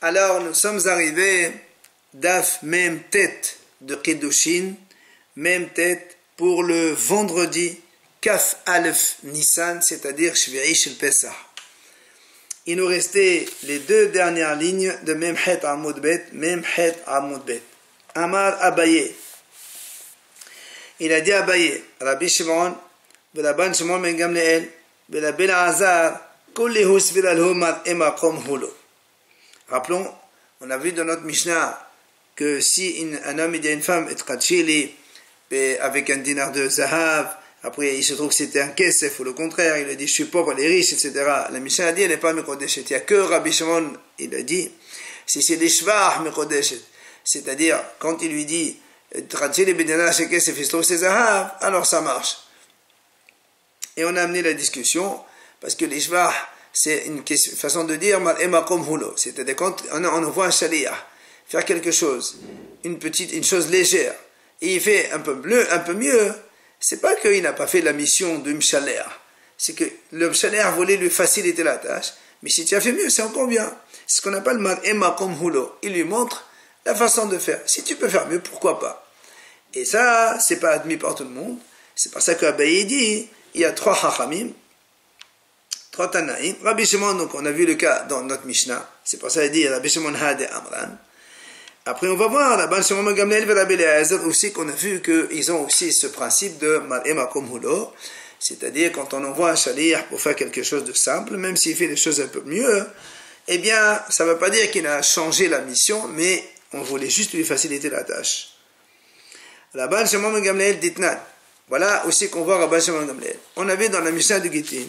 Alors nous sommes arrivés Daf même tête de Kedushin, même tête pour le vendredi Kaf Aleph Nissan, c'est-à-dire Shvi'i Shel Pesach. Il nous restait les deux dernières lignes de Memchet Amud Bet, Memchet Amud Bet. Amar Abaye. Il a dit Abaye, Rabbi Shimon, Belaban Shimon Ben Gamliel, Belabel Azar, Kullihu Svilalhu Emakom Hulo. Rappelons, on a vu dans notre Mishnah que si un homme dit à une femme, avec un dinar de Zahav, après il se trouve que c'était un kesef, ou le contraire, il a dit je suis pauvre, elle est riche, etc. La Mishnah a dit elle n'est pas mekodeshet. Il n'y a que Rabbi Shimon, il a dit, si c'est des shvach mekodeshet, c'est-à-dire quand il lui dit Tchadchili b'dinar chez kesef, il se trouve que c'est Zahav, alors ça marche. Et on a amené la discussion, parce que les shvach, c'est une façon de dire emakom hulo, c'est-à-dire quand on voit un shaliach faire quelque chose, une chose légère, et il fait un peu mieux, c'est pas qu'il n'a pas fait la mission de mshaler, c'est que le mshaler voulait lui faciliter la tâche, mais si tu as fait mieux, c'est encore bien. C'est ce qu'on appelle emakom hulo. Il lui montre la façon de faire. Si tu peux faire mieux, pourquoi pas? Et ça, c'est pas admis par tout le monde. C'est pour ça qu'Abaye dit, il y a trois hachamim, trois tanaïm. Rabbi Shimon, donc on a vu le cas dans notre Mishnah. C'est pour ça qu'il dit Rabbi Shimon Had et Amran. Après, on va voir Rabbi Shimon Gamliel et Rabbi Eliezer aussi qu'on a vu qu'ils ont aussi ce principe de Emakom Hulo, c'est-à-dire quand on envoie un shaliach pour faire quelque chose de simple, même s'il fait des choses un peu mieux, eh bien, ça ne veut pas dire qu'il a changé la mission, mais on voulait juste lui faciliter la tâche. Rabbi Shimon Gamliel dit Nan. Voilà aussi qu'on voit Rabbi Shimon Gamliel. On avait dans la Mishnah du Gittin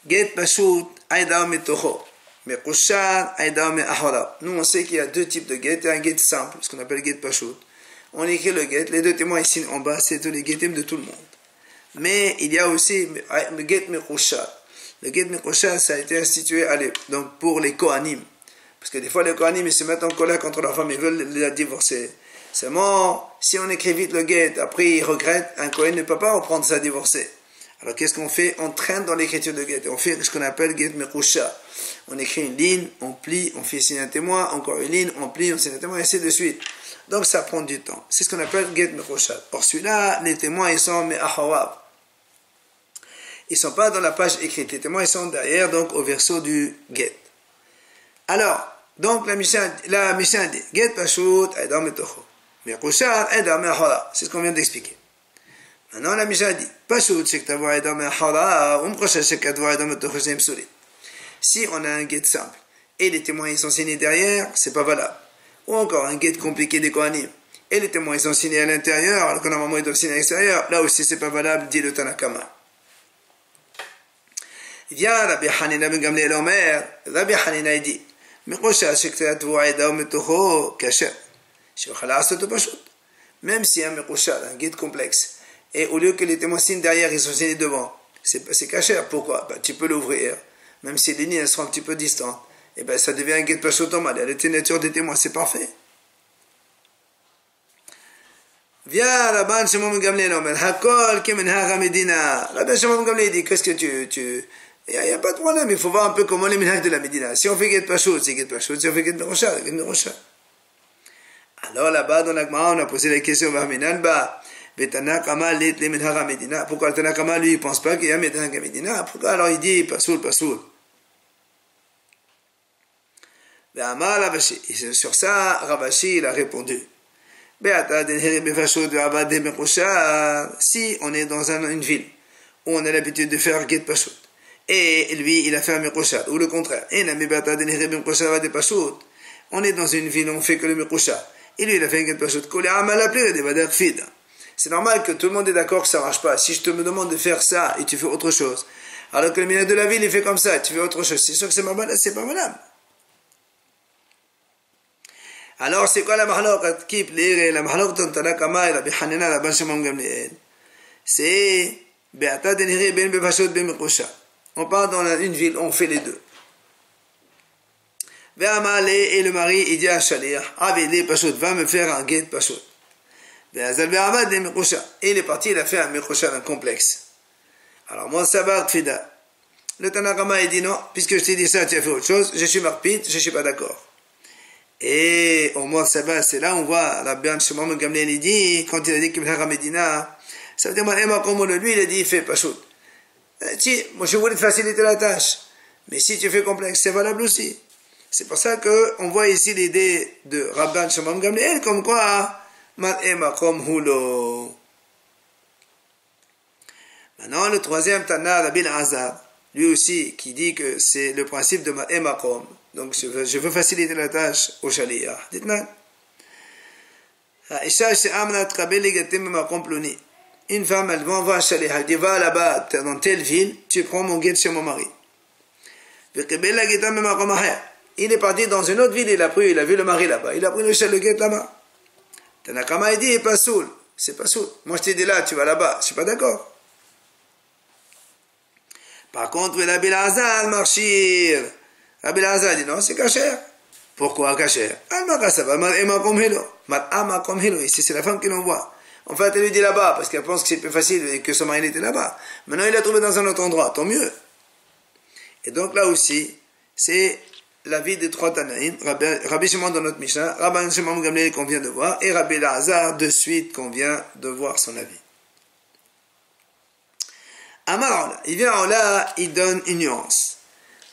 Get Pashut Aïda Metocho. Mais Kushan, Aïda Ahora. Nous, on sait qu'il y a deux types de get et un get simple, ce qu'on appelle get Pashut. On écrit le get, les deux témoins ici en bas, c'est tous les getim de tout le monde. Mais il y a aussi le get Mekushan. Le get Mekushan, ça a été institué donc pour les Kohanim. Parce que des fois, les Kohanim, ils se mettent en colère contre leur femme, ils veulent la divorcer. Seulement, si on écrit vite le get, après ils regrettent, un Kohen ne peut pas reprendre sa divorcée. Alors qu'est-ce qu'on fait? On traîne dans l'écriture de get. On fait ce qu'on appelle get mekusha. On écrit une ligne, on plie, on fait signer un témoin, encore une ligne, on plie, on signe un témoin, et ainsi de suite. Donc ça prend du temps. C'est ce qu'on appelle get mekusha. Pour celui-là, les témoins, ils sont me'ahawab. Ils ne sont pas dans la page écrite. Les témoins, ils sont derrière, donc au verso du get. Alors, donc la Mishnah dit, get pashut, aïda metocho. Mekusha, aïda me'ahawab. C'est ce qu'on vient d'expliquer. Maintenant, la Mishnah dit, Pashut, c'est que t'avoir aïda me'ahawab, umkosha, c'est que t'avoir aïda metocho, c'est m'souli. Si on a un guet simple et les témoins ils sont signés derrière, c'est pas valable. Ou encore un guet compliqué des Kohanim et les témoins ils sont signés à l'intérieur, alors que normalement ils doivent signer à l'extérieur, là aussi c'est pas valable, dit le Tanakama. Vient Rabbi Hanina ben Gamliel Omer, Rabbi Hanina dit, Mekosha shekteatu aïda metocho kasher, shekhala asoto pashut. Même si un mekosha, un guet complexe, et au lieu que les témoins signent derrière, ils sont signés devant, c'est kasher. Pourquoi? Tu peux l'ouvrir. Même si les lignes elles seront un petit peu distantes, et ben ça devient un get pashut normal. La signature des témoins, c'est parfait. Viens Rabban Shimon Gamliel Omer, Hakol kemen hara Medina. Rabban Shimon Gamliel dit, qu'est-ce que il n'y a pas de problème, il faut voir un peu comment les minhag de la Médina. Si on fait get pashut, c'est get pashut. Si on fait get merosha, get merosha. Alors là-bas, dans la Gemara, on a posé la question, Vahminan ba. Pourquoi le Tanakama, lui, il ne pense pas qu'il y a Medina Medina? Pourquoi alors il dit Pasoul, Pasoul? Et sur ça, Ravashi, il a répondu. Si on est dans une ville où on a l'habitude de faire Get Pashut, et lui, il a fait un Mekusha, ou le contraire, on est dans une ville où on fait que le Mekusha, et lui, il a fait un Get Pashut, c'est normal que tout le monde est d'accord que ça ne marche pas. Si je te me demande de faire ça et tu fais autre chose, alors que le ministre de la ville il fait comme ça et tu fais autre chose, c'est sûr que c'est pas valable. Alors c'est quoi la mahlok? La mahlok de Tanakama et Rabbi Hanina, Rabban Shimon Gamliel, c'est Be'ata deniri ben bepashut ben mekusha. On part dans une ville, on fait les deux. Et le mari il dit à Shaliach, Avili pashut, va me faire un get pashut. Et il est parti, il a fait un mekusha, un complexe. Alors, moi, sabar tfida. Le Tanakama il dit non, puisque je t'ai dit ça, tu as fait autre chose, je suis marpite, je ne suis pas d'accord. Et au mois de Sabbat, c'est là où on voit Rabbi Shimon ben Gamliel il dit, quand il a dit qu'il Medina, ça veut dire, moi, comme lui, il a dit, fais pas shoot. Si, moi je voulais te faciliter la tâche, mais si tu fais complexe, c'est valable aussi. C'est pour ça qu'on voit ici l'idée de Rabbi Shimon ben Gamliel, comme quoi, comme hulo. Maintenant, le troisième Tana, Rabbi Azar, lui aussi, qui dit que c'est le principe de Ma'emakom. Donc, je veux faciliter la tâche au Shaliach. Dites-moi. Une femme, elle va envoyer un Shaliach. Elle dit, va là-bas, dans telle ville, tu prends mon guet chez mon mari. Il est parti dans une autre ville, il a vu le mari là-bas. Il a pris le guet là-bas. Tanakama, il dit, il n'est pas saoul. C'est pas saoul. Moi, je t'ai dit là, tu vas là-bas. Je suis pas d'accord. Par contre, Rabbi Lazar marchir. Rabbi Lazar dit non, c'est cacher. Pourquoi cacher? Ici, c'est la femme qui l'envoie. En fait, elle lui dit là-bas, parce qu'elle pense que c'est plus facile et que son mari était là-bas. Maintenant, il l'a trouvé dans un autre endroit, tant mieux. Et donc là aussi, c'est l'avis des trois Tanaïm. Rabbi Shimon dans notre Mishnah, Rabbi Shimon Gamliel qu'on vient de voir, et Rabbi Lazar de suite qu'on vient de voir son avis. Amar, il vient là, il donne une nuance.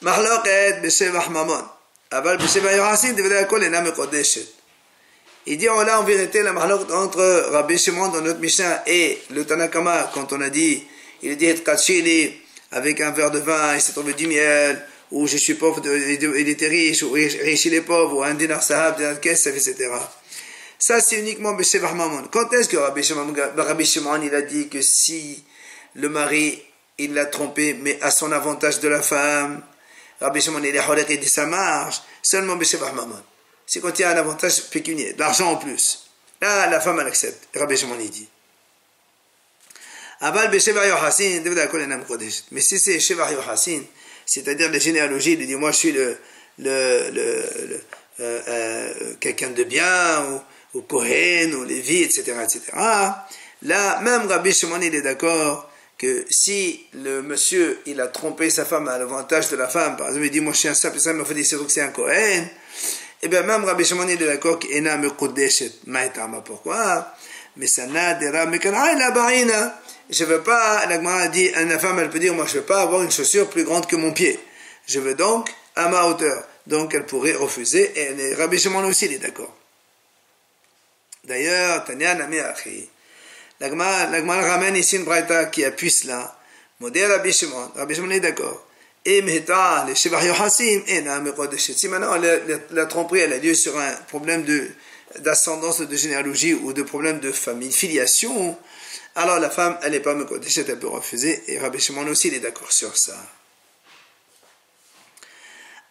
Mahloket b'shevach mamon. Aval b'shevach yohasin, devait kol ena mekodeshet. Il dit là, en vérité, la mahloket entre Rabbi Shimon dans notre Mishnah et le Tanakama, quand on a dit, il a dit et kachili, avec un verre de vin, il s'est trouvé du miel, ou je suis pauvre, il était riche, ou riche il est pauvre, ou un dinar sahab, dinar kesef, etc. Ça, c'est uniquement b'shevach mamon. Quand est-ce que Rabbi Shimon, il a dit que si le mari, il l'a trompé, mais à son avantage de la femme. Rabbi Shimon, il est holek, il dit ça marche, seulement b'shevach mamon. C'est quand il y a un avantage pécuniaire, de l'argent en plus. Là, la femme, elle accepte. Rabbi Shimon, il dit. Aval b'shevach yohasin, devait la kolen am kodesh. Mais si c'est shevach yohasin, c'est-à-dire les généalogies, il dit, moi, je suis quelqu'un de bien, ou Kohen, ou Lévi, etc., etc. Là, même Rabbi Shimon, il est d'accord que si le monsieur, il a trompé sa femme à l'avantage de la femme, par exemple, il dit, moi je suis un simple, mais il faut dire que c'est un Kohen, et bien même Rabbi Shimon, il est d'accord qu'ena me kodeshet ma'etama. Pourquoi? Mais ça n'a dera mekanai la barina. Je veux pas, la Gemara dit, une femme, elle peut dire, moi je veux pas avoir une chaussure plus grande que mon pied. Je veux donc à ma hauteur. Donc elle pourrait refuser, et Rabbi Shimon aussi, il est d'accord. D'ailleurs, Tanya Nami Achi, la Gemara ramène ici une braïta qui appuie cela. Modèle Rabbi Shimon. Rabbi Shimon est d'accord. Et Mehta, les Shevach Yohasim, et si maintenant la tromperie elle a lieu sur un problème d'ascendance, de généalogie ou de problème de famille, filiation, alors la femme, elle n'est pas Mekodeshet, elle peut refuser. Et Rabbi Shimon aussi, il est d'accord sur ça.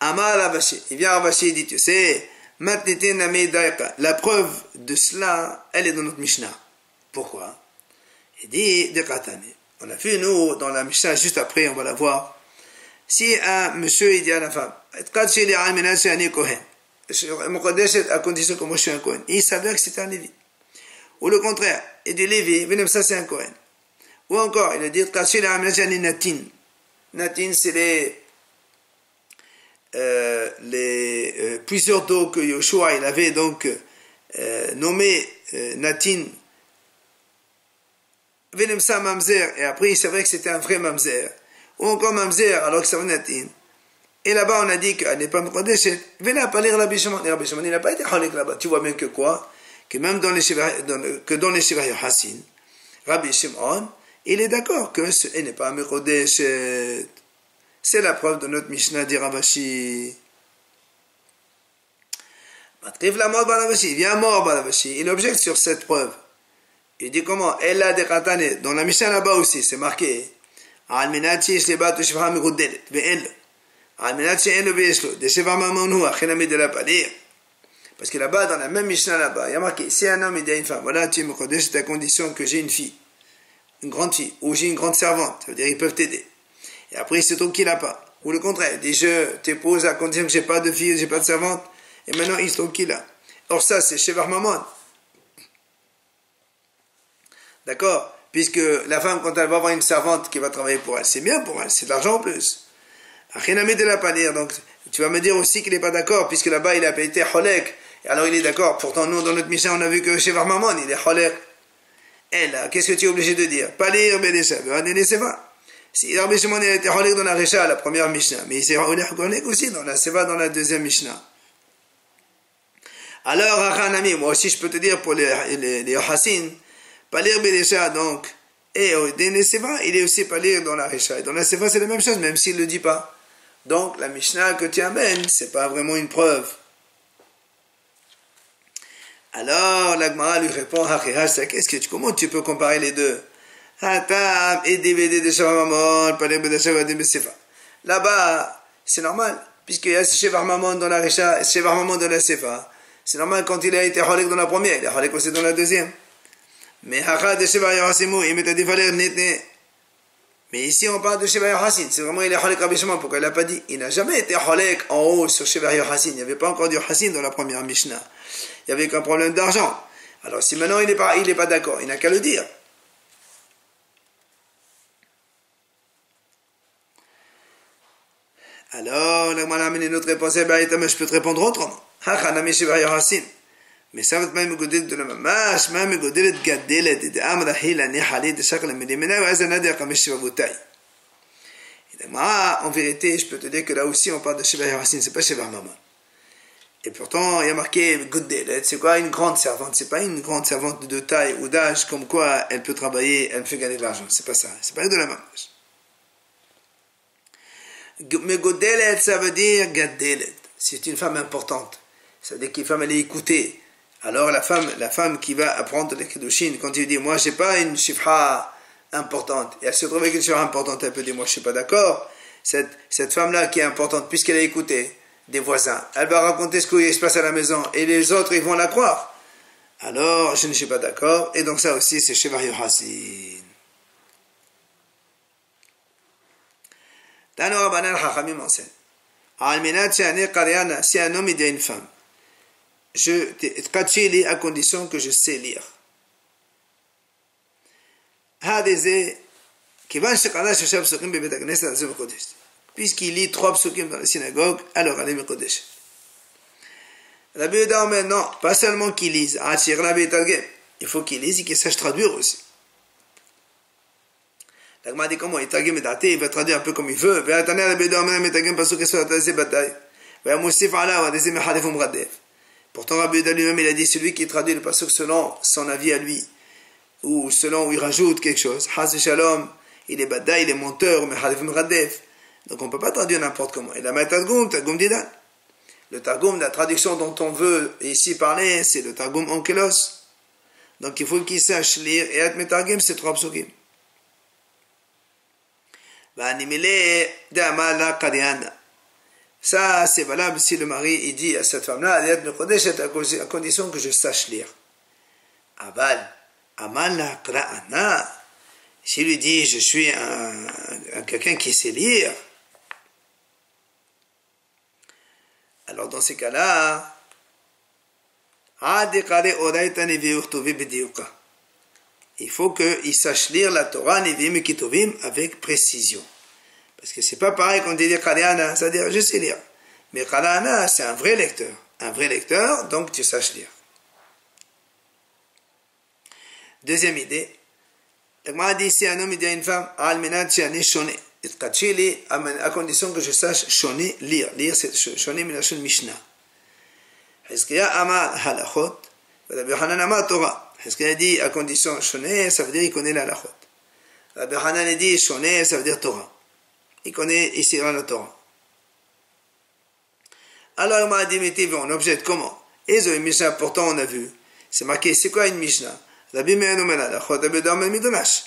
Amar Ravashi. Il vient Ravashi, il dit, tu sais, la preuve de cela, elle est dans notre Mishnah. Pourquoi? Il dit, on a vu, nous, dans la Mishnah, juste après, on va la voir. Si un monsieur, il dit à la femme, à condition que moi je suis un Kohen, il s'avère que c'est un Lévi. Ou le contraire, il dit Lévi, ça c'est un Kohen. Ou encore, il a dit, Natin. Natin, c'est les plusieurs d'eau que Yoshua, il avait donc nommé Natin, Venemsa Mamzer, et après il savait que c'était un vrai Mamzer, ou encore Mamzer alors que ça va Natin. Et là-bas on a dit qu'elle n'est pas Mekodeshet, venez pas lire Rabbi Shimon, et Rabbi Shimon il n'a pas été halek là-bas. Tu vois bien que quoi? Que même dans les Shevach Yohasin, Rabbi Shimon, il est d'accord que elle n'est pas Mekodeshet. C'est la preuve de notre Mishnah dit Ravashi. Matrif la mort Ravashi, il vient mort Ravashi, il objecte sur cette preuve. Il dit comment? Elle a des katane. Dans la Mishnah là-bas aussi, c'est marqué. Alminachi shlebat shivha migudelet. Ve'en. Alminachi en le ve'eshlo. De sheva mamonu achenami de la pas dire. Parce que là-bas, dans la même Mishnah là-bas, il y a marqué, si un homme il dit à une femme, voilà, tu me kodesh, c'est à condition que j'ai une fille, une grande fille, ou j'ai une grande servante. Ça veut dire, ils peuvent t'aider. Et après, il se trouve qu'il n'a pas. Ou le contraire, il dit, je t'épouse à condition que j'ai pas de fille, j'ai pas de servante. Et maintenant, il se trouve qu'il a. Or ça, c'est sheva mamon. D'accord? Puisque la femme, quand elle va avoir une servante qui va travailler pour elle, c'est bien pour elle, c'est de l'argent en plus. Achinami de la pas lire. Donc, tu vas me dire aussi qu'il n'est pas d'accord, puisque là-bas, il a été cholek. Et alors, il est d'accord. Pourtant, nous, dans notre Mishnah, on a vu que chez Varmamon, il est cholek. Et là, qu'est-ce que tu es obligé de dire? Pas lire, Bédécha. C'est pas. Si Rabbi Shimon il a été cholek dans la Recha, la première Mishnah, mais il s'est cholek aussi dans la Seva, dans la deuxième Mishnah. Alors, Achanami, moi aussi, je peux te dire pour les Yohassin, pas lire Bédécha, donc, et dans les Seva, il est aussi pas lire dans la Recha. Et dans la Seva, c'est la même chose, même s'il ne le dit pas. Donc, la Mishnah que tu amènes, c'est pas vraiment une preuve. Alors, la Gemara lui répond, comment tu peux comparer les deux? Là-bas, c'est normal, puisqu'il y a Shevar Mamon dans la Recha et Shevar Mamon dans la Sefa. C'est normal quand il a été cholek dans la première, il est cholek aussi dans la deuxième. Mais ici on parle de Shevar Yochassin, c'est vraiment il est cholek Rabbi Shimon, pourquoi il n'a pas dit? Il n'a jamais été cholek en haut sur Shevar Yochassin, il n'y avait pas encore de Yochassin dans la première Mishnah. Il n'y avait qu'un problème d'argent. Alors si maintenant il n'est pas d'accord, il n'a qu'à le dire. Alors, la Gemara amène une autre réponse, je peux te répondre autrement. Mais ça va être même godel de la mamash, même godel de gadelet, de amra hila nehali de chaque la medimena, ou azana de kamesh shivabutai. En vérité, je peux te dire que là aussi on parle de Shiva Yochassin, c'est pas Shiva Maman. Et pourtant, il y a marqué godelet, c'est quoi une grande servante? C'est pas une grande servante de taille ou d'âge, comme quoi elle peut travailler, elle fait gagner de l'argent. C'est pas ça, c'est pas de la mamash. Mais godelet, ça veut dire gadelet. C'est une femme importante. Ça veut dire qu'une femme, elle est écoutée. Alors la femme qui va apprendre les Kiddushin, quand il dit, moi, je n'ai pas une shifra importante, et elle se trouve avec une shifra importante, elle peut dire, moi, je ne suis pas d'accord. Cette femme-là qui est importante, puisqu'elle a écouté des voisins, elle va raconter ce qui se passe à la maison, et les autres, ils vont la croire. Alors, je ne suis pas d'accord, et donc ça aussi, c'est Shevar Yochassin. Tano Rabbanan Chachamim enseigne. Si un homme dit à une femme, à condition que je sais lire. Puisqu'il lit 3 psukim dans la synagogue, alors elle est Mekodesh. Rabbi Yehuda dit non, pas seulement qu'il lise, il faut qu'il lise et qu'il sache traduire aussi. La Gemara dit comment il va traduire un peu comme il veut. Pourtant Rabbi Yehuda lui-même il a dit celui qui traduit le pasuk selon son avis à lui ou selon où il rajoute quelque chose, Haz Shalom, il est badaï, il est menteur, mais Halef Mradef. Donc on ne peut pas traduire n'importe comment. Et la Targum Didan. Le Targum, la traduction dont on veut ici parler, c'est le Targum Onkelos. Donc il faut qu'il sache lire et être Metargum, c'est 3 psukim. Ça, c'est valable si le mari il dit à cette femme-là, à condition que je sache lire. Aval, amal qra'ana. S'il lui dit, je suis quelqu'un qui sait lire, alors dans ces cas-là, il faut qu'il sache lire la Torah Nevi'im et Ketuvim avec précision. Parce que c'est pas pareil quand on dit Qari'ana, c'est-à-dire je sais lire. Mais Qari'ana, c'est un vrai lecteur. Un vrai lecteur, donc tu saches lire. Deuxième idée. La Gemara dit si un homme dit à une femme, Al-Menad Shani Shoné, à condition que je sache Shoné lire. Lire, c'est Shoné Minashon Mishnah. Hizkiya Amar Halachot, Rabbi Hanan Amar Torah. Hizkiya dit à condition Shoné, ça veut dire il connaît la Halachot. Rabbi Hanan dit Shoné, ça veut dire Torah. Il connaît ici la Torah. Alors il m'a dit, mais on objecte comment? Et une Mishnah, pourtant on a vu. C'est marqué, c'est quoi une Mishnah? Rabbi Meir nomme la Halachot, Rabbi Yehuda nomme le Midrash.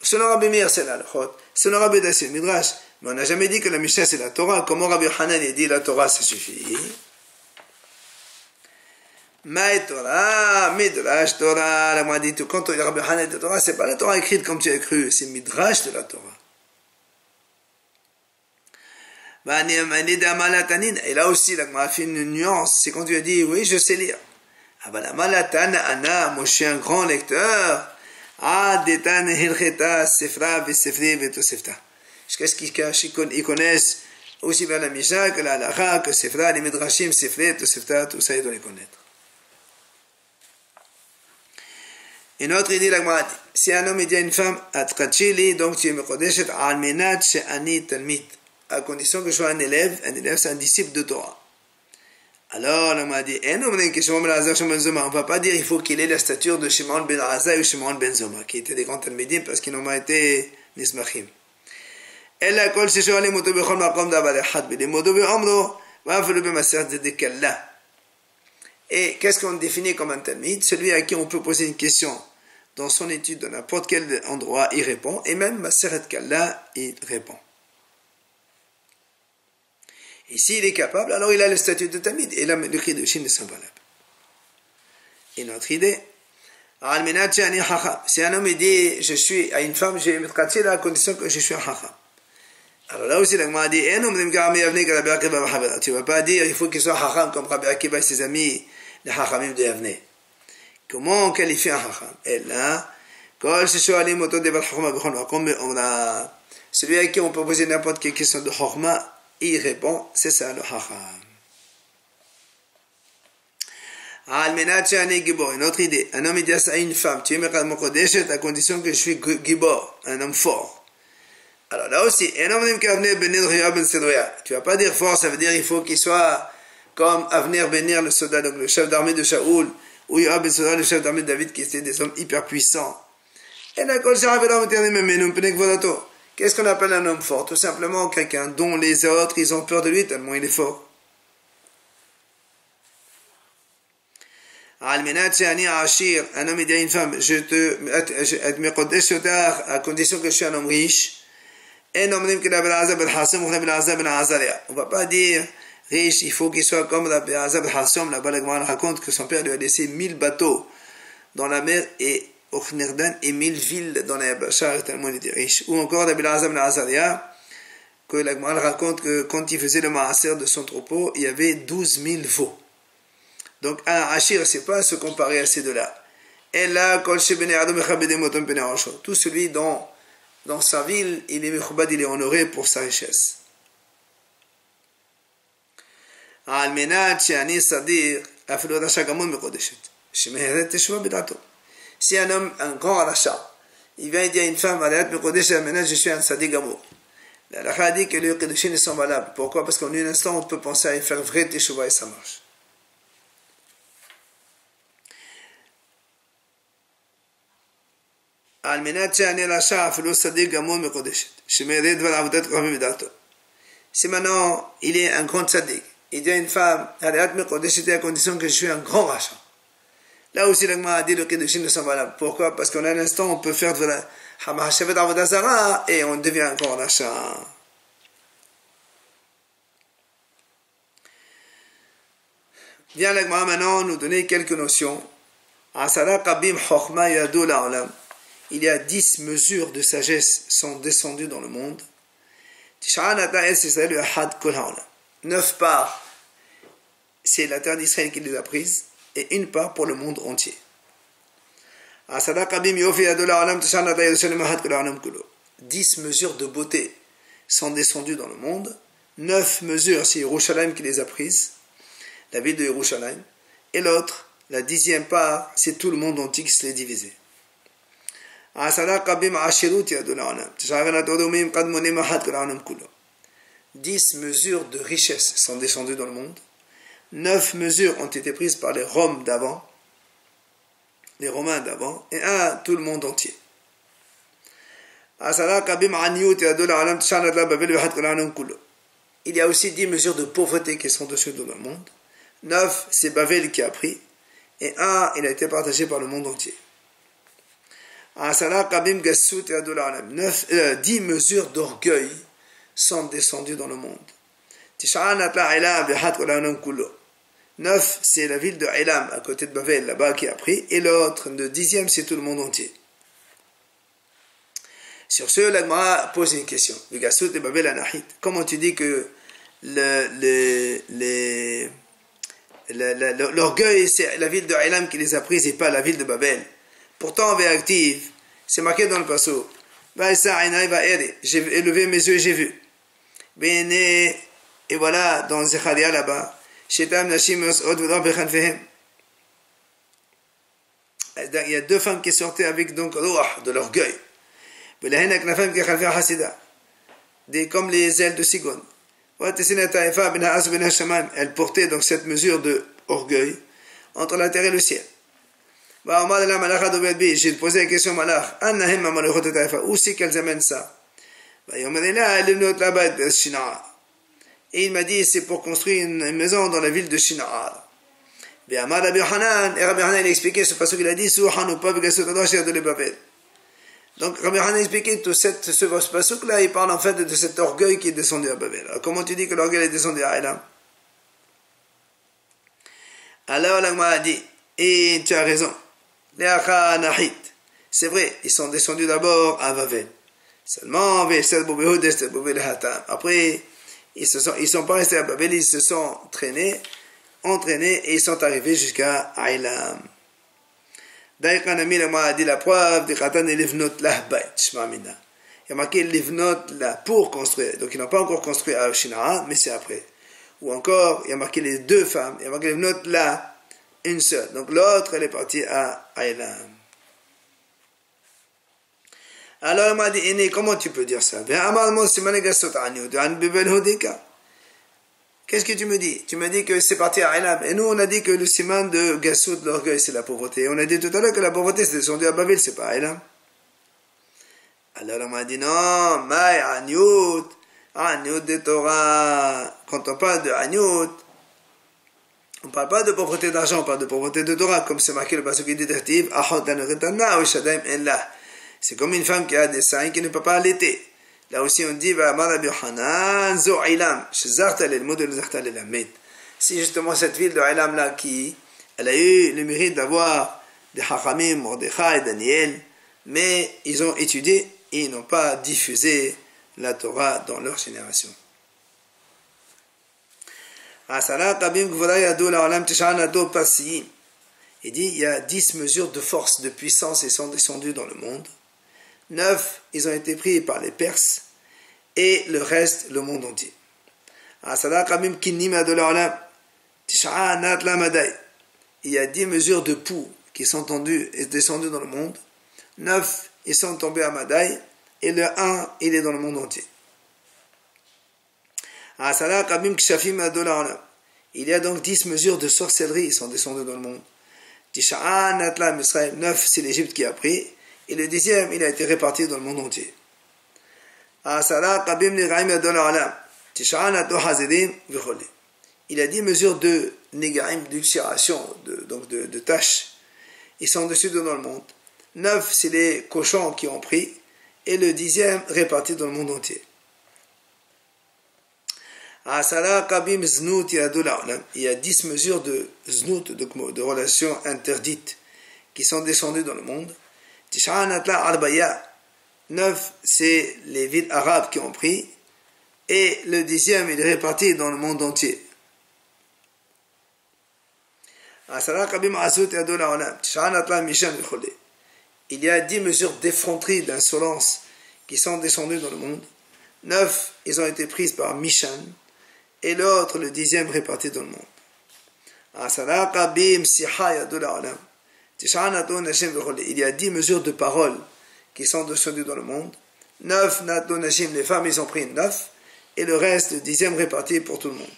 Selon Rabbi Meir, c'est la Halachot. Selon Rabbi Yehuda, c'est le Midrash. Mais on n'a jamais dit que la Mishnah, c'est la Torah. Comment Rabbi Hanan a dit la Torah, ça suffit? Maï Torah, Midrash Torah. La moi dit, quand Rabbi Hanan dit Torah, c'est pas la Torah écrite comme tu as cru, c'est Midrash de la Torah. Et là aussi, la Gemara fait une nuance, c'est quand tu as dit, oui, je sais lire. Moi je suis un grand lecteur. Jusqu'à ce qu'ils connaissent aussi bien la Mishnah que la Halakha, que Sefra, les Midrashim, Sefret, Tosefta, tout ça, il doit les connaître. Une autre idée, la Gemara dit, si un homme dit à une femme, Atqachili, donc tu es Mekodeshet, Almenat, She'ani Talmid, à condition que je sois un élève c'est un disciple de Torah. Alors, la Gemara dit, on ne va pas dire il faut qu'il ait la stature de Shimon ben Azai ou Shimon ben Zoma, qui étaient des grands Talmidim parce qu'ils n'ont pas été Nismachim. אלא כל ששואלים אותו בכל מקום דבר אחד בלימודו באומרו ואפילו במסכת דקלה. Et qu'est-ce qu'on définit comme un talmid? Celui à qui on peut poser une question dans son étude, dans n'importe quel endroit, il répond, et même Maseret Kalla, il répond. Et s'il est capable, alors il a le statut de talmid, et là, le cri de Chine ne sont valables. Et notre idée, si un homme dit, je suis à une femme, je vais me traiter à la condition que je suis un chacham. Alors là aussi, la Gemara dit, tu ne vas pas dire, il faut qu'il soit chacham comme Rabbi Akiva et ses amis, les chachamim de Yavne. Comment on qualifie un chacham? Et là, celui à qui on peut poser n'importe quelle question de chorma, il répond, c'est ça le chacham. Une autre idée, un homme dit à une femme, tu es Mekodeshet à condition que je suis gibor, un homme fort. Alors là aussi, un homme qui va venir Benir Ben Sedroya, tu vas pas dire fort, ça veut dire il faut qu'il soit comme Avner Benir le soldat, donc le chef d'armée de Shaoul, ou Yoab Ben Sedroya, le chef d'armée de David, qui étaient des hommes hyper puissants. Et là, qu'est-ce qu'on appelle un homme fort? Tout simplement quelqu'un dont les autres, ils ont peur de lui tellement il est fort. Un homme dit à une femme, je te mets à condition que je suis un homme riche. On ne va pas dire riche, il faut qu'il soit comme Rabbi Azab al-Hassom. Là-bas, la Gemara raconte que son père lui a laissé 1000 bateaux dans la mer et Ochnerdan et 1000 villes dans la Yabashar, tellement il était riche. Ou encore Rabbi Azab al-Azaria, que la Gemara raconte que quand il faisait le maaser de son troupeau, il y avait 12 000 veaux. Donc un Ashir, c'est pas se comparer à ces deux-là. Et là, tout celui dans sa ville, il est mechubad, il est honoré pour sa richesse. Si un homme, un grand rachat, il vient dire à une femme, je suis un sadiq gamour. La halakha dit que les kedushin sont valables. Pourquoi? Parce qu'en un instant, on peut penser à faire vrai teshuva et ça marche. Si maintenant il est un grand tzaddik, il dit à une femme, à condition que je suis un grand rachat. Là aussi, l'agma a dit le kedushin ne sont valables. Pourquoi? Parce qu'en un instant, on peut faire de la hamahashavet avodazara et on devient un grand rachat. Viens l'agma maintenant nous donner quelques notions. Asara qabim chokhma yadu la'olam. Il y a 10 mesures de sagesse sont descendues dans le monde. 9 parts, c'est la terre d'Israël qui les a prises, et une part pour le monde entier. 10 mesures de beauté sont descendues dans le monde. 9 mesures, c'est Yerushalayim qui les a prises, la ville de Yerushalayim. Et l'autre, la 10e part, c'est tout le monde entier qui se l'est divisé. 10 mesures de richesse sont descendues dans le monde. 9 mesures ont été prises par les Roms d'avant, les Romains d'avant, et tout le monde entier. Il y a aussi 10 mesures de pauvreté qui sont dessus dans le monde. 9, c'est Bavel qui a pris, et il a été partagé par le monde entier. 10 mesures d'orgueil sont descendues dans le monde. 9, c'est la ville de Ilam, à côté de Bavel, là-bas, qui a pris, et l'autre, le 10e, c'est tout le monde entier. Sur ce, la Gemara pose une question. Comment tu dis que l'orgueil, c'est la ville de Ilam qui les a prises et pas la ville de Babel? Pourtant, en active, c'est marqué dans le passo. J'ai élevé mes yeux et j'ai vu. Et voilà, dans Zechariah là-bas, Shetam Nashim Osod V'Dor Bechanfehem. Il y a deux femmes qui sortaient avec donc de l'orgueil. Comme les ailes de cigogne. Elle portait donc cette mesure de orgueil entre la terre et le ciel. J'ai posé la question au malach, où c'est qu'elles amènent ça? Et il m'a dit, c'est pour construire une maison dans la ville de Shina'a. Et Rabbi Hanan, il a expliqué ce passage qu'il a dit, donc Rabbi Hanan a expliqué tout ce passage là, il parle en fait de cet orgueil qui est descendu à Babel. Alors, comment tu dis que l'orgueil est descendu à Elam? Alors l'Agma a dit, et tu as raison, c'est vrai, ils sont descendus d'abord à Babel. Seulement, après, ils sont pas restés à Babel, ils se sont entraînés et ils sont arrivés jusqu'à Elam. Daïkan Amil a dit la preuve de Khatan et Livnot Lahbait, Shmamina. Il y a marqué Livnot là pour construire. Donc ils n'ont pas encore construit à Shina'a, mais c'est après. Ou encore, il y a marqué les deux femmes. Il y a marqué Livnot là, une seule. Donc l'autre, elle est partie à Elam. Alors il m'a dit, comment tu peux dire ça? Qu'est-ce que tu me dis? Tu me dis que c'est parti à Elam. Et nous, on a dit que le siman de Gassoud, l'orgueil, c'est la pauvreté. Et on a dit tout à l'heure que la pauvreté, c'est descendu à Babel, c'est pas à Elam. Alors on m'a dit, non, Maï, Agnout de Torah. Quand on parle de Agnout, on ne parle pas de pauvreté d'argent, on parle de pauvreté de Torah, comme c'est marqué le passage qui dit d'Artiv, c'est comme une femme qui a des seins qui ne peut pas allaiter. Là aussi on dit si justement cette ville de Elam là elle a eu le mérite d'avoir des Hachamim, Mordechai et Daniel, mais ils ont étudié et ils n'ont pas diffusé la Torah dans leur génération. Il dit il y a 10 mesures de force, de puissance et sont descendues dans le monde. 9, ils ont été pris par les Perses, et le reste, le monde entier. Il y a 10 mesures de poux qui sont descendues dans le monde. 9, ils sont tombés à Madaï, et le 1, il est dans le monde entier. Il y a donc 10 mesures de sorcellerie qui sont descendues dans le monde. 9, c'est l'Égypte qui a pris. Et le 10e, il a été réparti dans le monde entier. Il a 10 mesures de négarim, d'ulcération, donc de tâches. Ils sont dessus dans le monde. 9, c'est les cochons qui ont pris. Et le 10e, réparti dans le monde entier. Il y a 10 mesures de znout, de relations interdites, qui sont descendues dans le monde. 9, c'est les villes arabes qui ont pris, et le 10e, il est réparti dans le monde entier. Il y a 10 mesures d'effronterie, d'insolence qui sont descendues dans le monde. 9, ils ont été prises par Mishan, et l'autre, le 10e, réparti dans le monde. Il y a 10 mesures de paroles qui sont descendues dans le monde. 9, les femmes, ils ont pris 9, et le reste, le 10e, réparti pour tout le monde.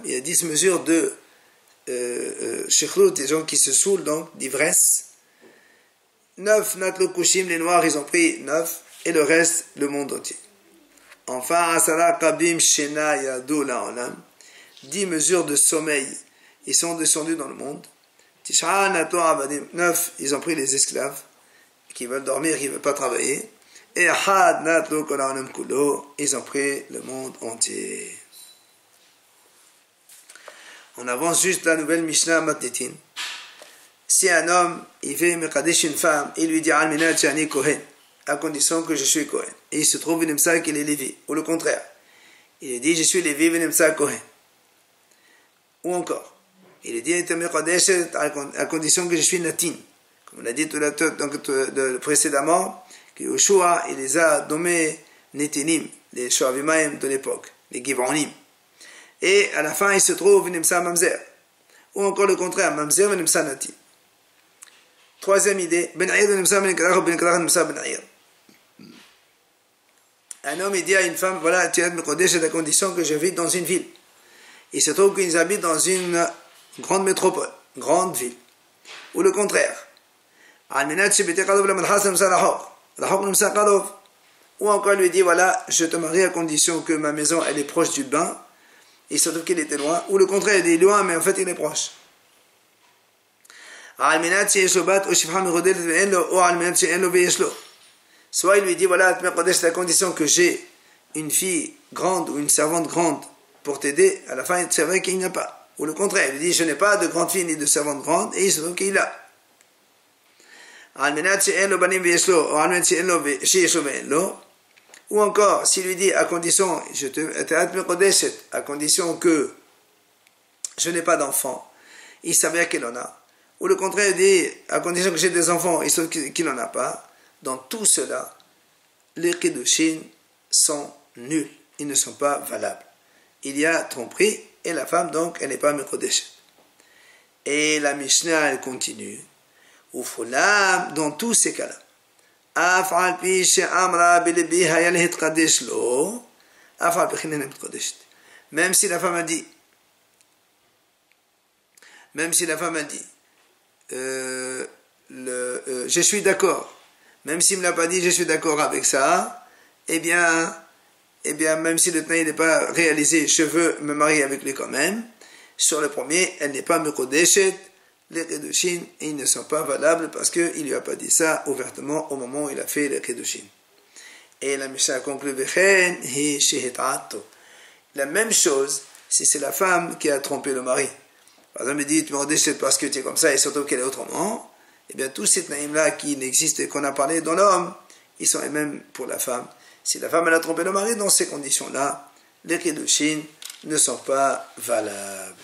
Il y a 10 mesures de shikhrut, des gens qui se saoulent, donc d'ivresse. 9, les noirs, ils ont pris 9, et le reste, le monde entier. Enfin, 10 mesures de sommeil, ils sont descendus dans le monde. 9, ils ont pris les esclaves qui veulent dormir, qui ne veulent pas travailler. Et ils ont pris le monde entier. On avance juste la nouvelle Mishnah Matnitin. Si un homme, il veut mekadesh une femme, il lui dit Alminat Shani Kohen, à condition que je suis Kohen. Et il se trouve une Msa qu'il est Lévi. Ou le contraire. Il dit je suis Lévi, une Msa Kohen. Ou encore, il est dit à condition que je suis Natin. Comme on a dit précédemment, que Yoshua, il les a nommés Netinim, les Shoavimaim de l'époque, les Giv'onim. Et à la fin, il se trouve Nimsa Mamzer. Ou encore le contraire, Mamzer et Nimsa Nati. Troisième idée, Ben-Aïr de Nimsa Ben-Kadrach ou Ben-Kadrach Nimsa Ben-Aïr. Un homme, il dit à une femme, voilà, tu es Mekodesh à la condition que je vis dans une ville. Il se trouve qu'ils habitent dans une grande métropole, grande ville. Ou le contraire. Ou encore lui dit, voilà, je te marie à condition que ma maison, elle est proche du bain. Il se trouve qu'il était loin. Ou le contraire, il est loin, mais en fait, il est proche. Soit il lui dit, voilà, c'est la condition que j'ai une fille grande ou une servante grande pour t'aider. À la fin, c'est vrai qu'il n'y a pas. Ou le contraire, il lui dit, je n'ai pas de grande fille ni de servante grande, et il se trouve qu'il a. Ou encore, s'il lui dit, à condition, à condition que je n'ai pas d'enfant, il s'avère qu'il en a. Ou le contraire, il dit, à condition que j'ai des enfants, il se trouve qu'il n'en a pas. Dans tout cela, les Kiddushin sont nuls. Ils ne sont pas valables. Il y a tromperie, et la femme, donc, elle n'est pas Mekodeshet. Et la Mishnah, elle continue. Ufulam, dans tous ces cas-là. Même si la femme a dit, je suis d'accord, même s'il ne me l'a pas dit, je suis d'accord avec ça, eh bien, même si le tnaï n'est pas réalisé, je veux me marier avec lui quand même. Sur le premier, elle n'est pas Mekodeshet, les Kedushin, ils ne sont pas valables parce qu'il ne lui a pas dit ça ouvertement au moment où il a fait les Kedushin. Et la Mishnah conclut, la même chose si c'est la femme qui a trompé le mari. Par exemple, il dit, tu me redéchètes parce que tu es comme ça et surtout qu'elle est autrement. Eh bien, tous ces tnaïms-là qui n'existent et qu'on a parlé dans l'homme, ils sont les mêmes pour la femme. Si la femme elle a trompé le mari, dans ces conditions-là, les Kedushin ne sont pas valables.